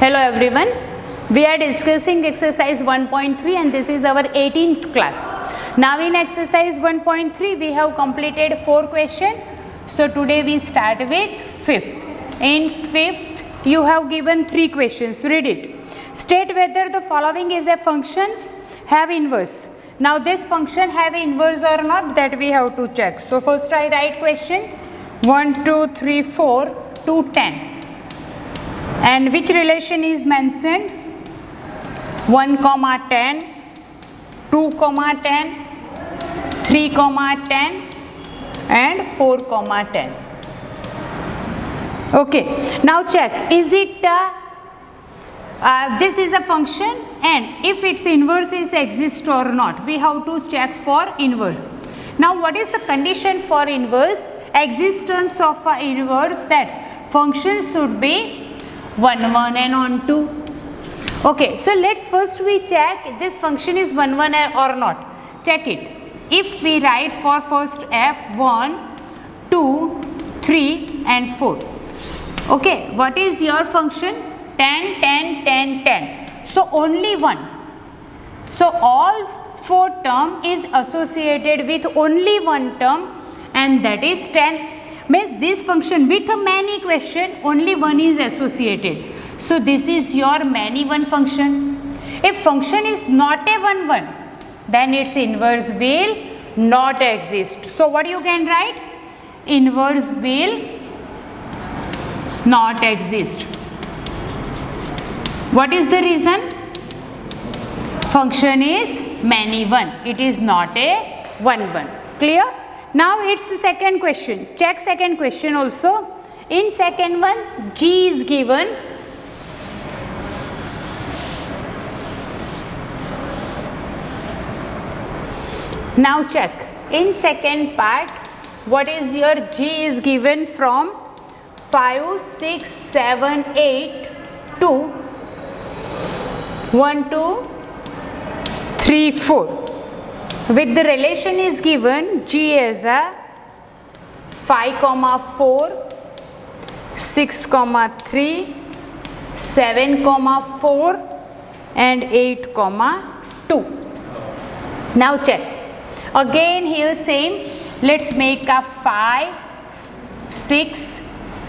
Hello everyone, we are discussing exercise 1.3 and this is our 18th class. Now in exercise 1.3 we have completed 4 questions. So today we start with 5th. In 5th you have given 3 questions. Read it. State whether the following is a functions have inverse. Now this function have inverse or not, that we have to check. So first I write question 1, 2, 3, 4 to 10. And which relation is mentioned? 1, 10, 2, 10, 3, 10 and 4, 10. Okay, now check, is it this is a function and if its inverse is exist or not, we have to check for inverse. Now what is the condition for inverse? Existence of a inverse, that function should be 1, 1 and on 2. Okay, so let's first we check this function is 1, 1 or not. Check it. If we write for first f 1, 2, 3 and 4. Okay, what is your function? 10, 10, 10, 10. So only 1. So all 4 term is associated with only one term, and that is 10. Means this function with a many question only one is associated. So this is your many one function. If function is not a 1, 1, then its inverse will not exist. So what you can write? Inverse will not exist. What is the reason? Function is many one. It is not a 1, 1. Clear? Now it's the second question. Check second question also. In second one, G is given. Now check. In second part, what is your G is given from 5, 6, 7, 8 to 1, 2, 3, 4. With the relation is given G as a 5, 4, 6, 3, 7, 4 and 8, 2. Now check. Again here same. Let's make a 5, 6,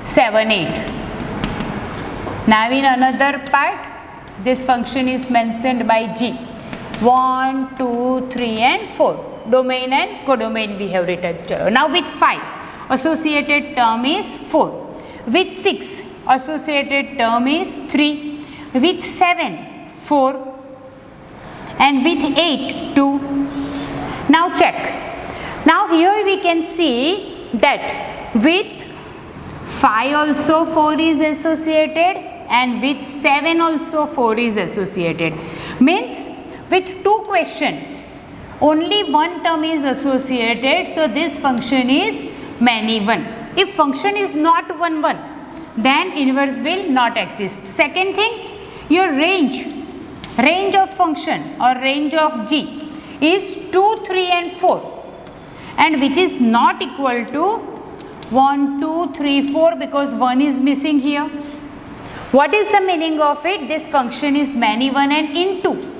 7, 8. Now in another part, this function is mentioned by G. 1, 2, 3 and 4. Domain and codomain we have written. Now with 5, associated term is 4. With 6, associated term is 3. With 7, 4. And with 8, 2. Now check. Now here we can see that with 5 also 4 is associated and with 7 also 4 is associated. Means with 2 questions, only one term is associated, so this function is many one. If function is not 1, 1, then inverse will not exist. Second thing, your range of function or range of G is 2, 3 and 4, and which is not equal to 1, 2, 3, 4 because 1 is missing here. What is the meaning of it? This function is many one and into.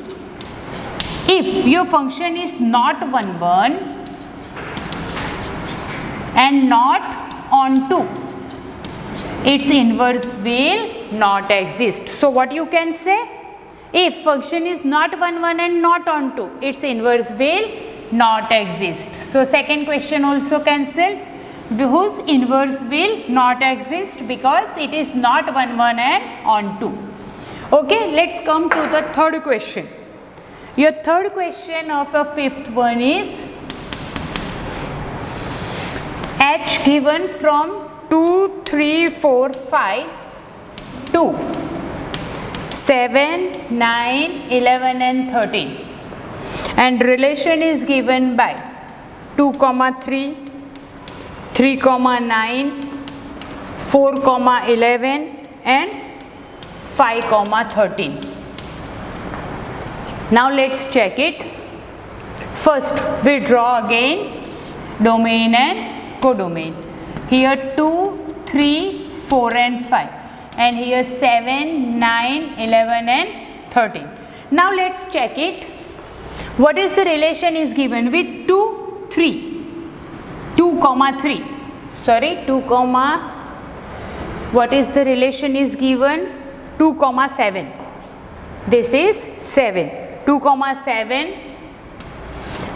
If your function is not 1, 1 and not on 2, its inverse will not exist. So what you can say? If function is not 1, 1 and not on 2, its inverse will not exist. So second question also cancelled, whose inverse will not exist because it is not 1, 1 and on 2. Okay, let's come to the third question. Your third question of a fifth one is H given from 2, 3, 4, 5 to 7, 9, 11 and 13. And relation is given by 2, 3, 3, 9, 4, 11 and 5, 13. Now let's check it. First we draw again domain and codomain. Here 2, 3, 4 and 5. and here 7, 9, 11 and 13. Now let's check it. What is the relation is given with 2, 3, 2 comma 3, sorry 2 comma, what is the relation is given? 2 comma 7. This is 7, 2 comma 7,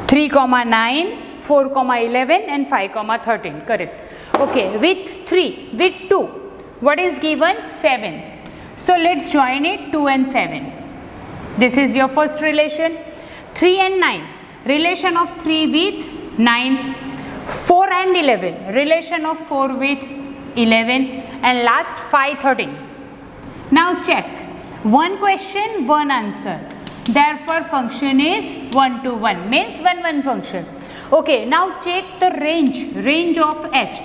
3 comma 9, 4 comma 11 and 5 comma 13, correct. Okay, with 3, with 2, what is given? 7. So let's join it, 2 and 7. This is your first relation. 3 and 9, relation of 3 with 9. 4 and 11, relation of 4 with 11, and last 5, 13. Now check, one question, one answer. Therefore function is 1 to 1, means 1 1 function. Okay, now check the range of H.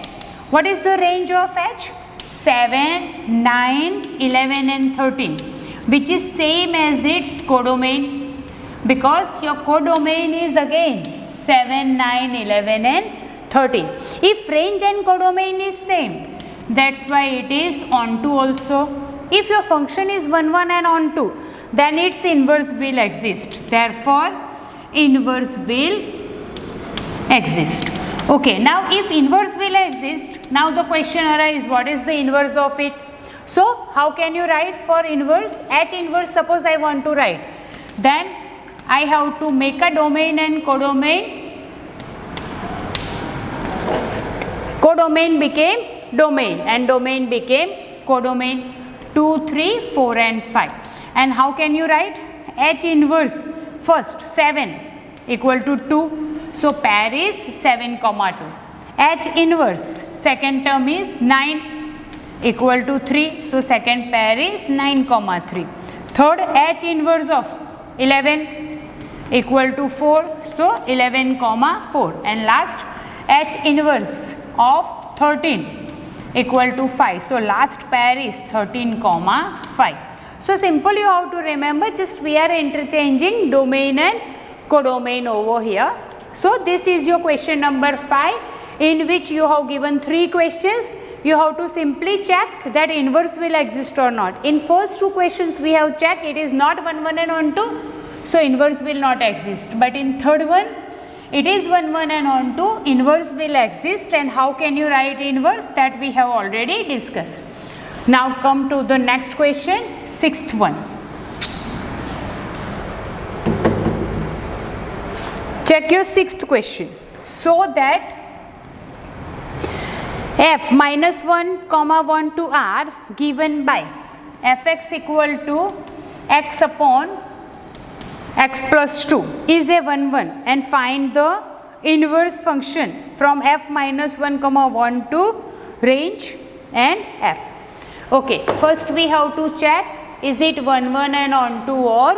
What is the range of H? 7, 9, 11 and 13, which is same as its codomain, because your codomain is again 7, 9, 11 and 13. If range and codomain is same, that's why it is onto also. If your function is 1 1 and onto, then its inverse will exist. Therefore inverse will exist. Okay, now if inverse will exist, now the question arises, what is the inverse of it? So how can you write for inverse? H inverse, suppose I want to write, then I have to make a domain and codomain. Codomain became domain and domain became codomain. 2, 3, 4 and 5. And how can you write? H inverse, first 7 equal to 2. So pair is 7 comma 2. H inverse, second term is 9 equal to 3. So second pair is 9 comma 3. Third, H inverse of 11 equal to 4. So 11 comma 4. And last, H inverse of 13 equal to 5. So last pair is 13 comma 5. So simple you have to remember, just we are interchanging domain and codomain over here. So this is your question number 5, in which you have given 3 questions. You have to simply check that inverse will exist or not. In first 2 questions we have checked it is not 1 1 and onto, so inverse will not exist. But in third one, it is 1 1 and onto, inverse will exist. And how can you write inverse? That we have already discussed. Now come to the next question, 6th one. Check your 6th question. So that f minus 1 comma 1 to r given by fx equal to x upon x plus 2 is a 1 1, and find the inverse function from f minus 1 comma 1 to range and f. Okay, first we have to check, is it 1 1 and onto or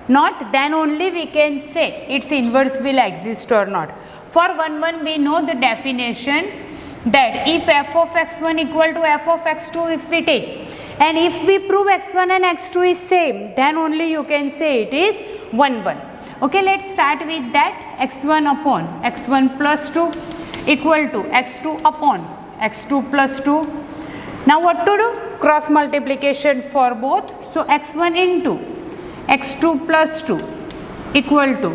not? Then only we can say its inverse will exist or not. For 1 1 we know the definition, that if f of x1 equal to f of x2 if we take, and if we prove x1 and x2 is same, then only you can say it is 1 1. Okay, let's start with that. X1 upon x1 plus 2 equal to x2 upon x2 plus 2. Now what to do? Cross multiplication for both. So x1 into x2 plus 2 equal to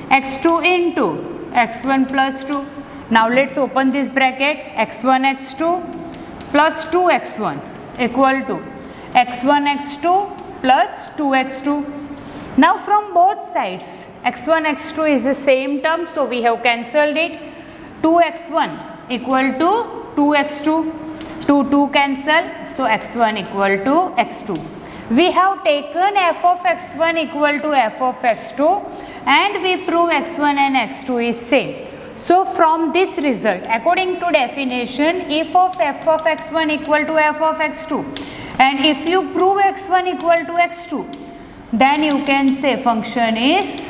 x2 into x1 plus 2. Now let's open this bracket, x1 x2 plus 2x1 equal to x1 x2 plus 2x2. Now from both sides, x1 x2 is the same term, so we have cancelled it. 2x1 equal to 2x2, 2 cancel, so x1 equal to x2. We have taken f of x1 equal to f of x2 and we prove x1 and x2 is same. So from this result, according to definition, if of f of x1 equal to f of x2, and if you prove x1 equal to x2, then you can say function is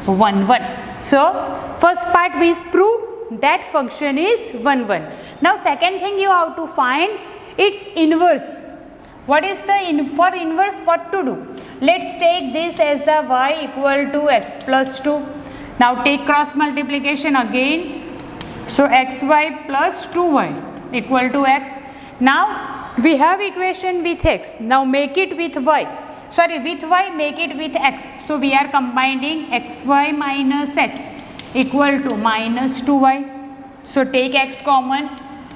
1 1. So first part we prove that function is 1 1. Now second thing you have to find its inverse. What is the for inverse, what to do? Let's take this as the y equal to x plus 2. Now take cross multiplication again. So xy plus 2y equal to x. Now we have equation with x. Now make it with y. Sorry, with y, make it with x. So we are combining xy minus x equal to minus 2y. So take x common.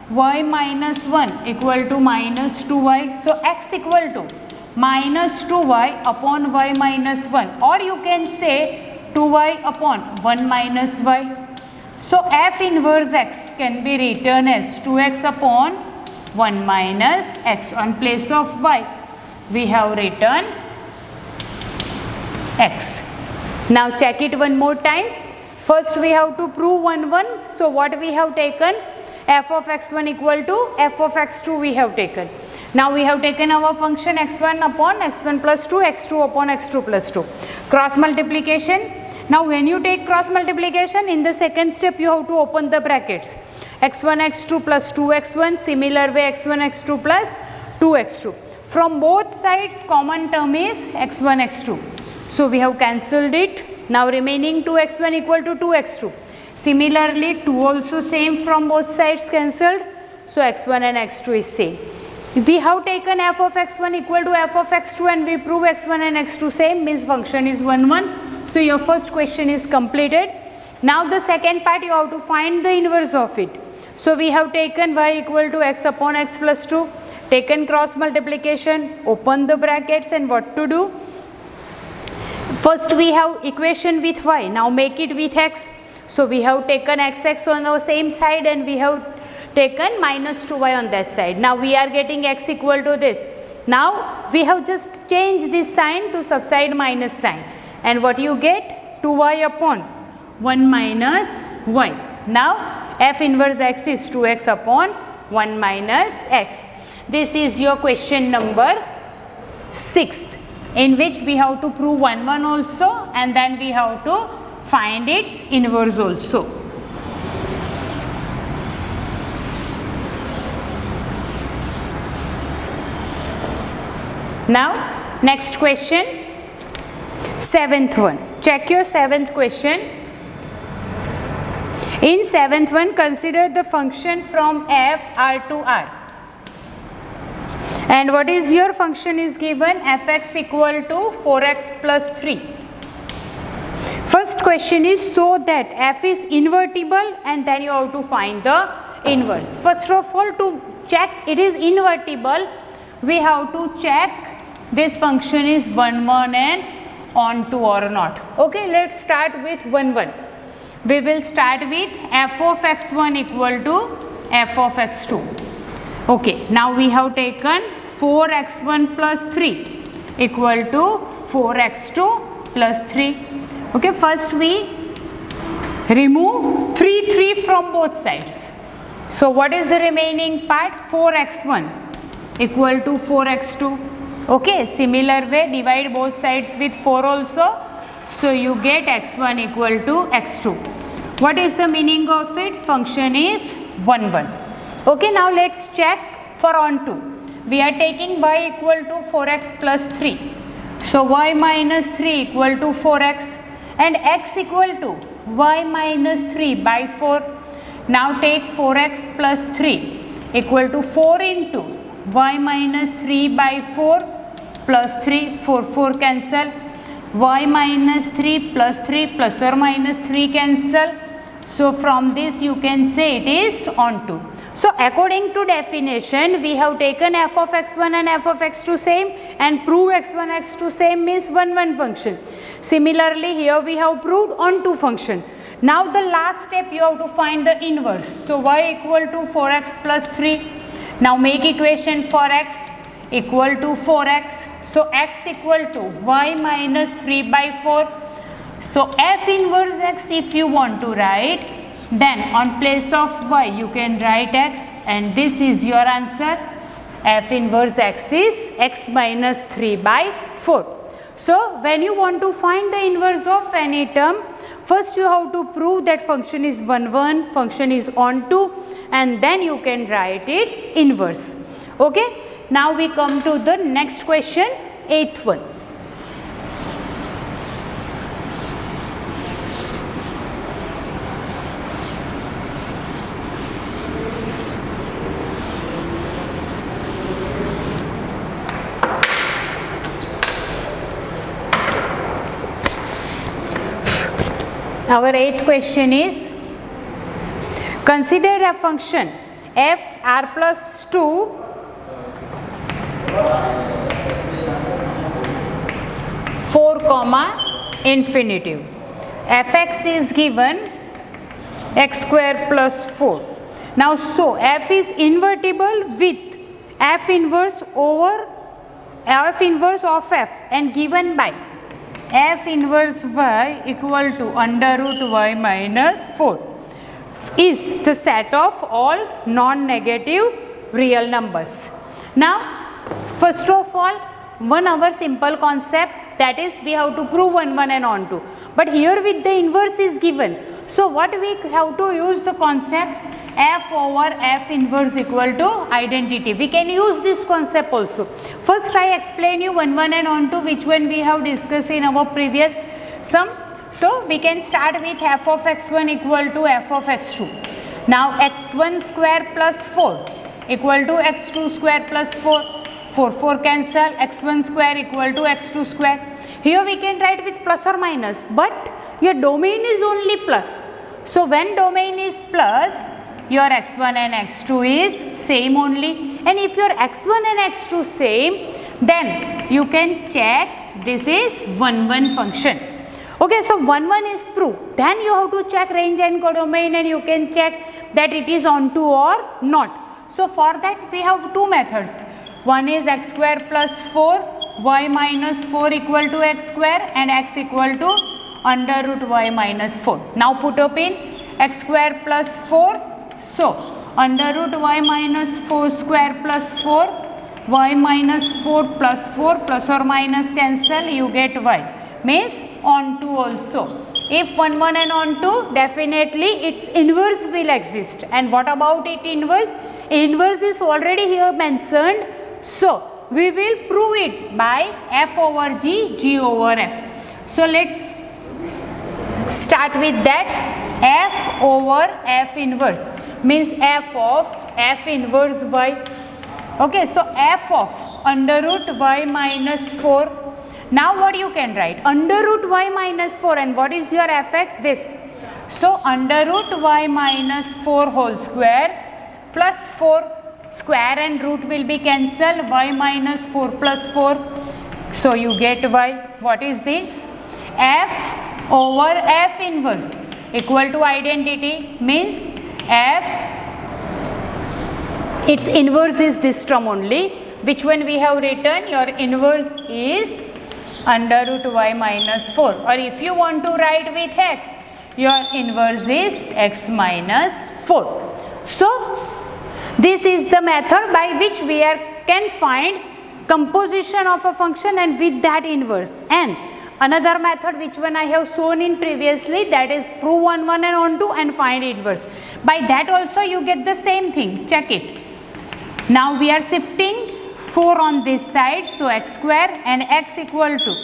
Y minus 1 equal to minus 2y. So x equal to minus 2y upon y minus 1, or you can say 2y upon 1 minus y. So f inverse x can be written as 2x upon 1 minus x. On place of y, we have written x. Now check it one more time. First we have to prove 1, 1. So what we have taken? F of x1 equal to f of x2 we have taken. Now we have taken our function x1 upon x1 plus 2, x2 upon x2 plus 2. Cross multiplication. Now when you take cross multiplication, in the second step you have to open the brackets. x1 x2 plus 2x1, similar way x1 x2 plus 2x2. From both sides common term is x1 x2. So we have cancelled it. Now remaining 2x1 equal to 2x2. Similarly 2 also same, from both sides cancelled. So x1 and x2 is same. We have taken f of x1 equal to f of x2 and we prove x1 and x2 same, means function is 1, 1. So your first question is completed. Now the second part, you have to find the inverse of it. So we have taken y equal to x upon x plus 2, taken cross multiplication, open the brackets, and what to do? First we have equation with y, now make it with x. So we have taken xx on the same side and we have taken minus 2y on that side. Now we are getting x equal to this. Now we have just changed this sign to subside minus sign. And what you get? 2y upon 1 minus y. Now f inverse x is 2x upon 1 minus x. This is your question number 6, in which we have to prove 1, 1 also, and then we have to find its inverse also. Now next question, 7th one. Check your 7th question. In 7th one, consider the function from f r to r. And what is your function is given? Fx equal to 4x plus 3. First question is, so that f is invertible, and then you have to find the inverse. First of all, to check it is invertible, we have to check this function is 1, 1 and onto or not. Okay, let's start with 1, 1. We will start with f of x1 equal to f of x2. Okay, now we have taken 4x1 plus 3 equal to 4x2 plus 3. Okay, first we remove 3, 3 from both sides. So what is the remaining part? 4x1 equal to 4x2. Okay, similar way divide both sides with 4 also. So you get x1 equal to x2. What is the meaning of it? Function is 1, 1. Okay, now let's check for onto. We are taking y equal to 4x plus 3. So y minus 3 equal to 4x and x equal to y minus 3 by 4. Now take 4x plus 3 equal to 4 into y minus 3 by 4 plus 3, 4, 4 cancel. Y minus 3 plus 3 plus or minus 3 cancel. So from this you can say it is onto. So according to definition, we have taken f of x1 and f of x2 same and prove x1 x2 same means 1, 1 function. Similarly here we have proved onto function. Now the last step you have to find the inverse. So y equal to 4x plus 3. Now make equation for x equal to 4x. So x equal to y minus 3 by 4. So f inverse x if you want to write, then on place of y you can write x, and this is your answer. F inverse x is x minus 3 by 4. So when you want to find the inverse of any term, first you have to prove that function is 1, 1, function is onto, and then you can write its inverse. Okay. Now we come to the next question, 8th one. Our eighth question is, consider a function f r plus 2 4 comma infinitive. Fx is given x square plus 4. Now, so f is invertible with f inverse over f inverse of f and given by f inverse y equal to under root y minus 4 is the set of all non-negative real numbers. Now, first of all, our simple concept, that is we have to prove 1 1 and on 2, but here with the inverse is given. So what we have to use the concept f over f inverse equal to identity. We can use this concept also. First I explain you 1 1 and on 2, which one we have discussed in our previous sum. So we can start with f of x1 equal to f of x2. Now x1 square plus 4 equal to x2 square plus 4. 4 cancel, x1 square equal to x2 square. Here we can write with plus or minus, but your domain is only plus. So when domain is plus, your x1 and x2 is same only, and if your x1 and x2 same, then you can check this is 1 1 function. Okay, so 1 1 is proved. Then you have to check range and codomain, and you can check that it is onto or not. So for that we have two methods. One is x square plus 4 y minus 4 equal to x square and x equal to under root y minus 4. Now put up in x square plus 4. So under root y minus 4 square plus 4, y minus 4 plus 4 plus or minus cancel, you get y, means on 2 also. If 1 1 and on 2, definitely its inverse will exist. And what about it inverse? Inverse is already here mentioned. So we will prove it by f over g, g over f. So let's start with that. F over f inverse means f of f inverse y. Okay, so f of under root y minus 4. Now what you can write? Under root y minus 4, and what is your fx? This. So under root y minus 4 whole square plus 4, square and root will be cancelled, y minus 4 plus 4. So you get y. What is this? F over f inverse equal to identity, means f, its inverse is this term only. Which one we have written? Your inverse is under root y minus 4, or if you want to write with x, your inverse is x minus 4. So this is the method by which we can find composition of a function and with that inverse. And another method which one I have shown in previously, that is prove 1 1 and on 2 and find inverse. By that also you get the same thing. Check it. Now we are shifting 4 on this side, so x square and x equal to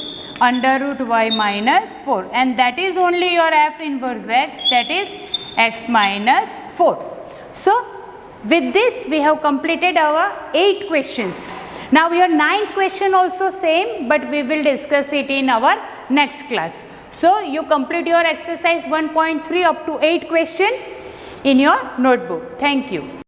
under root y minus 4, and that is only your f inverse x, that is x minus 4. So with this we have completed our 8 questions. Now your 9th question also same, but we will discuss it in our next class. So you complete your exercise 1.3 up to 8 question in your notebook. Thank you.